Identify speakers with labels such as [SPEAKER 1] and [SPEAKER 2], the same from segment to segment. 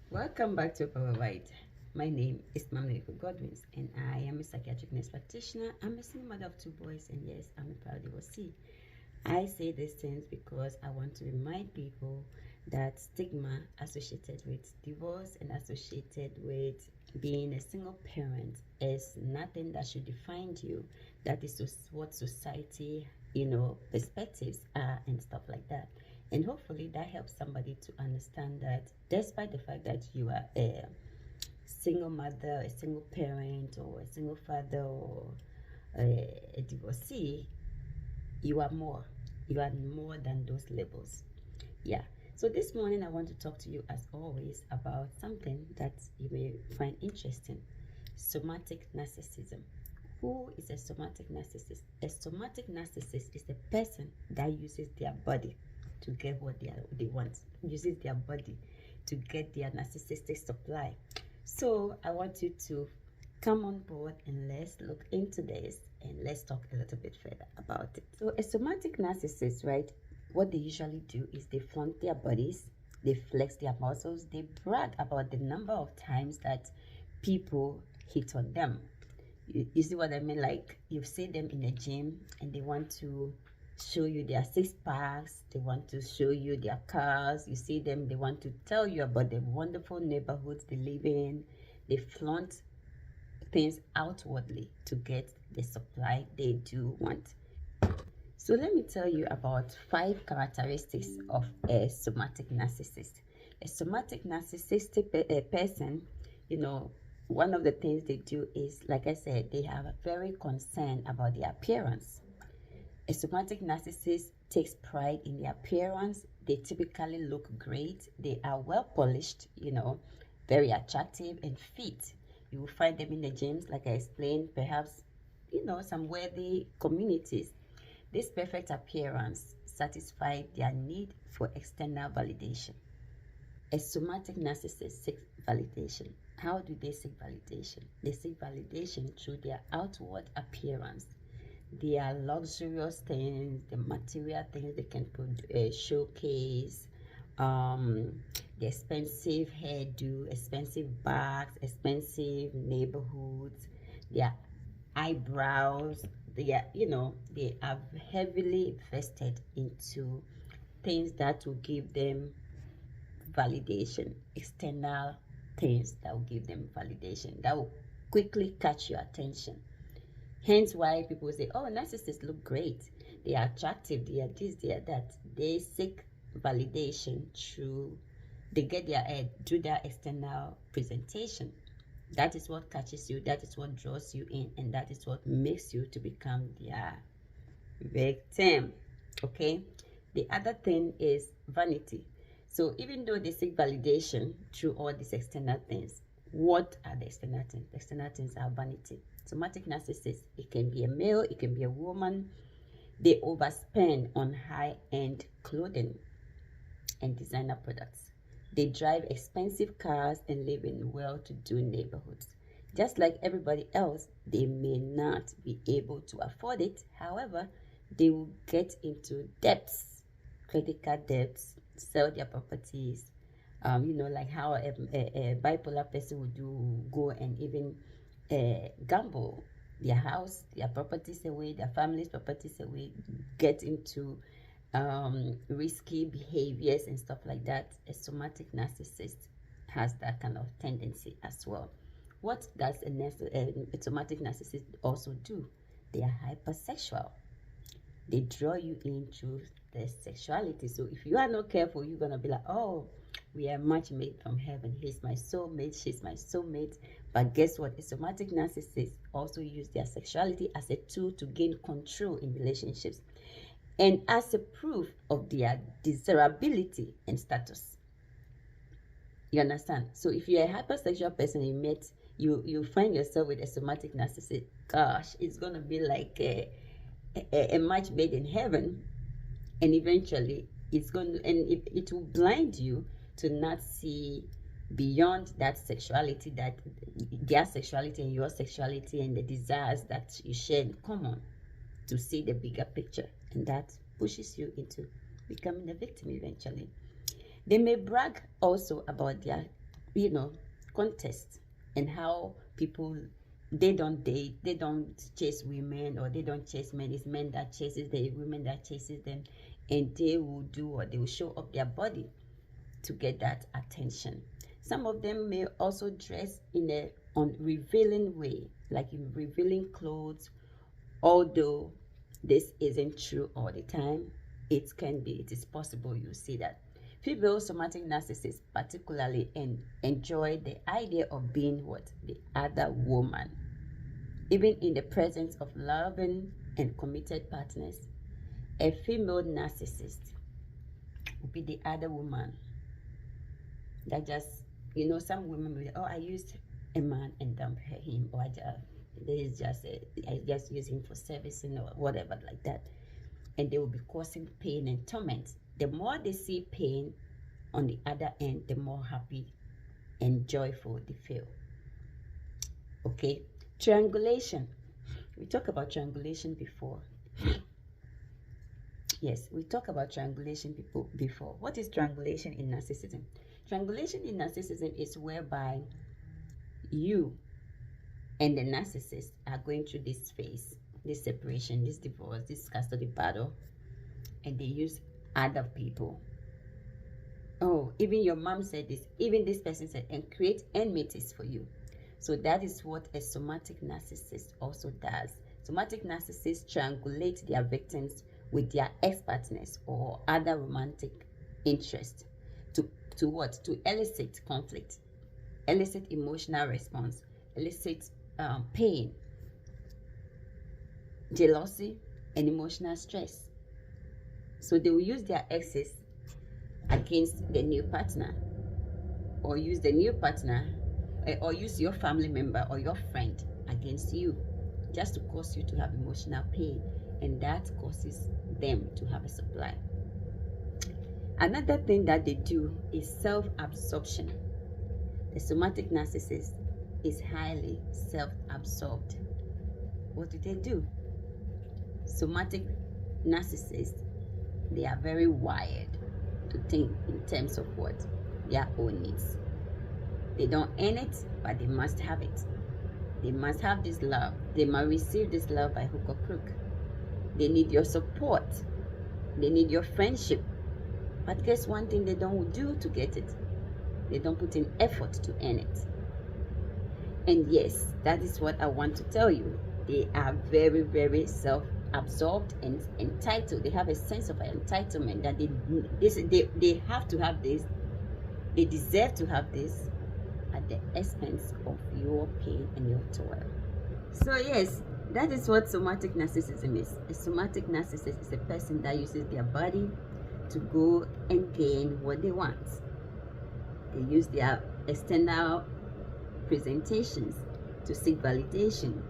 [SPEAKER 1] Welcome back to Power White. My name is Mamliko Godwins, and I am a psychiatric nurse practitioner. I'm a single mother of two boys, and yes, I'm a proud divorcee. I say these things because I want to remind people that stigma associated with divorce and associated with being a single parent is nothing that should define you. That is what society, perspectives are and stuff like that. And hopefully that helps somebody to understand that despite the fact that you are a single mother, a single parent, or a single father, or a divorcee, you are more. You are more than those labels. Yeah. So this morning I want to talk to you as always about something that you may find interesting. Somatic narcissism. Who is a somatic narcissist? A somatic narcissist is a person that uses their body to get what they want, uses their body to get their narcissistic supply. So I want you to come on board and let's look into this and let's talk a little bit further about it. So a somatic narcissist, right? What they usually do is they flaunt their bodies, they flex their muscles, they brag about the number of times that people hit on them. You see what I mean? Like you see them in a gym and they want to show you their six packs, they want to show you their cars. You see them, they want to tell you about the wonderful neighborhoods they live in. They flaunt things outwardly to get the supply they do want. So let me tell you about 5 characteristics of a somatic narcissist. A somatic narcissistic person, one of the things they do is, like I said, they have a very concern about their appearance. A somatic narcissist takes pride in their appearance. They typically look great. They are well polished, very attractive and fit. You will find them in the gyms, like I explained, perhaps, some worthy communities. This perfect appearance satisfies their need for external validation. A somatic narcissist seeks validation. How do they seek validation? They seek validation through their outward appearance. Their luxurious things, the material things they can showcase, the expensive hairdo, expensive bags, expensive neighborhoods, their eyebrows. They are heavily invested into things that will give them validation, external things that will give them validation, that will quickly catch your attention. Hence why people say, oh, narcissists look great, they are attractive, they are this, they are that. They seek validation through, they get their head through their external presentation. That is what catches you, that is what draws you in, and that is what makes you to become their victim. Okay. The other thing is vanity. So even though they seek validation through all these external things, what are the external things? The external things are vanity. Somatic narcissists, it can be a male, it can be a woman. They overspend on high-end clothing and designer products. They drive expensive cars and live in well-to-do neighborhoods. Just like everybody else, they may not be able to afford it. However, they will get into debts, credit card debts, sell their properties. Like how a bipolar person would do, go and even gamble their house, their properties away, their family's properties away, get into risky behaviors and stuff like that. A somatic narcissist has that kind of tendency as well. What does a somatic narcissist also do? They are hypersexual. They draw you into their sexuality. So if you are not careful, you're gonna be like, oh, we are much made from heaven. He's my soulmate, she's my soulmate. But guess what? A somatic narcissist also use their sexuality as a tool to gain control in relationships and as a proof of their desirability and status. You understand? So if you're a hypersexual person, you find yourself with a somatic narcissist, gosh, it's gonna be like a match made in heaven. And eventually it's going to, and it will blind you to not see beyond that sexuality, that their sexuality and your sexuality and the desires that you share in common, to see the bigger picture, and that pushes you into becoming a victim eventually. They may brag also about their you know, contest, and how people, they don't date, they don't chase women, or they don't chase men. It's men that chases the women that chases them, and they will do, or they will show up their body to get that attention. Some of them may also dress in a unrevealing way, like in revealing clothes, although this isn't true all the time. It can be, it is possible you see that. Female somatic narcissists particularly enjoy the idea of being what? The other woman. Even in the presence of loving and committed partners, a female narcissist will be the other woman that just, some women will, oh, I used a man and dumped him, or I just use him for servicing or whatever like that. And they will be causing pain and torment. The more they see pain on the other end, the more happy and joyful they feel. Okay, triangulation. We talked about triangulation before. Yes, we talked about triangulation before. What is triangulation in narcissism? Triangulation in narcissism is whereby you and the narcissist are going through this phase, this separation, this divorce, this custody battle, and they use other people. Oh, even your mom said this, even this person said, and create enmities for you. So that is what a somatic narcissist also does. Somatic narcissists triangulate their victims with their ex-partners or other romantic interest to what? To elicit conflict, elicit emotional response, elicit pain, jealousy, and emotional stress. So they will use their exes against the new partner, or use the new partner, or use your family member or your friend against you, just to cause you to have emotional pain, and that causes them to have a supply. Another thing that they do is self-absorption. The somatic narcissist is highly self-absorbed. What do they do? Somatic narcissists, they are very wired to think in terms of what? Their own needs. They don't earn it, but they must have it. They must have this love. They must receive this love by hook or crook. They need your support. They need your friendship. But guess one thing they don't do to get it? They don't put in effort to earn it. And yes, that is what I want to tell you. They are very, very self-absorbed and entitled. They have a sense of entitlement that they have to have this. They deserve to have this at the expense of your pain and your toil. So yes, that is what somatic narcissism is. A somatic narcissist is a person that uses their body to go and gain what they want. They use their external presentations to seek validation.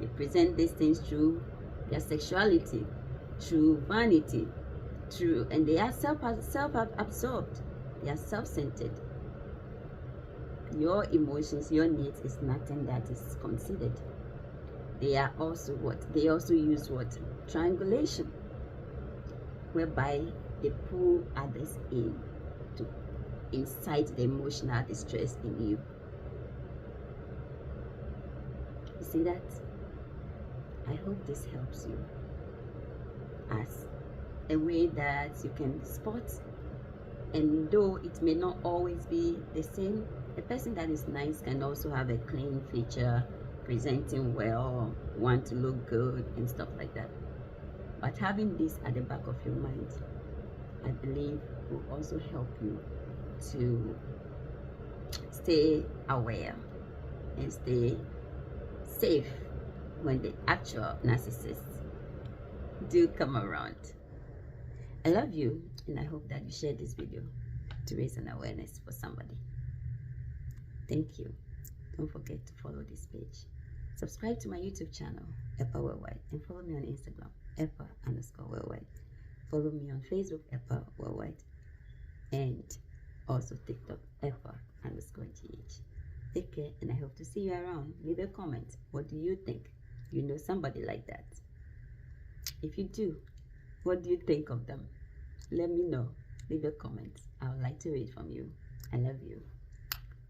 [SPEAKER 1] They present these things through their sexuality, through vanity, and they are self-absorbed. They are self-centered. Your emotions, your needs is nothing that is considered. They are also what? They also use what? Triangulation, whereby they pull others in to incite the emotional distress in you. You see that? I hope this helps you as a way that you can spot, and though it may not always be the same, a person that is nice can also have a clean feature, presenting well, want to look good and stuff like that. But having this at the back of your mind, I believe, will also help you to stay aware and stay safe when the actual narcissists do come around. I love you, and I hope that you share this video to raise an awareness for somebody. Thank you. Don't forget to follow this page. Subscribe to my YouTube channel, Epa Worldwide, and follow me on Instagram, Epa_Worldwide. Follow me on Facebook, Epa Worldwide, and also TikTok, Epa_GH. Take care, and I hope to see you around. Leave a comment. What do you think? You know somebody like that? If you do, what do you think of them? Let me know. Leave a comment. I would like to read from you. I love you.